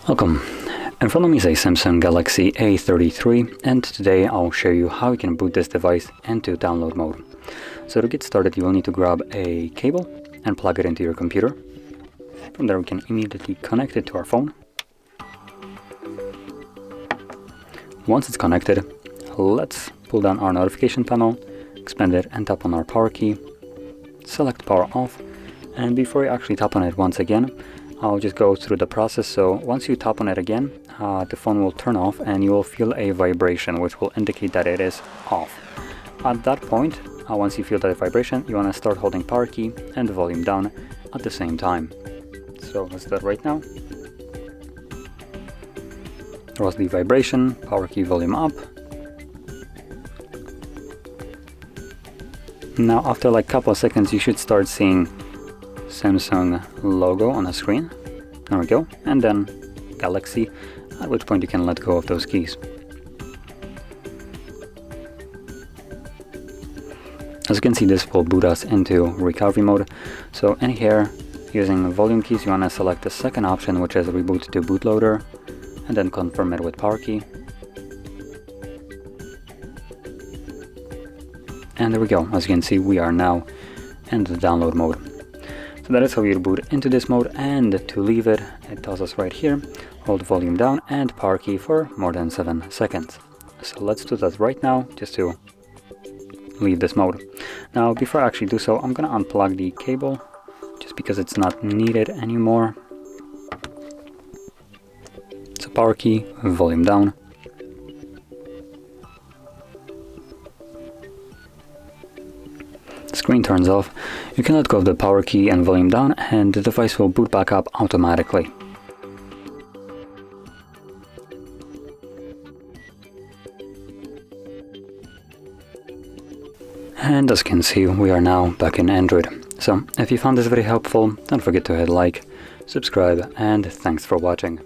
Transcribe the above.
Welcome. In front of me is a Samsung Galaxy A33, and today I'll show you how you can boot this device into download mode. So to get started, you will need to grab a cable and plug it into your computer. From there we can immediately connect it to our phone. Once it's connected, let's pull down our notification panel, expand it and tap on our power key, select power off, and before you actually tap on it once again, I'll just go through the process. So once you tap on it again, the phone will turn off and you will feel a vibration which will indicate that it is off. At that point, once you feel that vibration, you want to start holding power key and volume down at the same time. So let's do that right now. There was the vibration, power key, volume up. Now after like a couple of seconds you should start seeing Samsung logo on the screen. There we go, and then Galaxy, at which point you can let go of those keys. As you can see, this will boot us into recovery mode. So in here, using volume keys, you want to select the second option, which is reboot to bootloader, and then confirm it with power key. And there we go. As you can see, we are now in the download mode. So that is how you boot into this mode, and to leave it, it tells us right here, hold volume down and power key for more than 7 seconds. So let's do that right now, just to leave this mode. Now before I actually do so, I'm gonna unplug the cable, just because it's not needed anymore. So power key, volume down. Screen turns off. You can let go of the power key and volume down, and the device will boot back up automatically. And as you can see, we are now back in Android. So if you found this very helpful, don't forget to hit like, subscribe, and thanks for watching.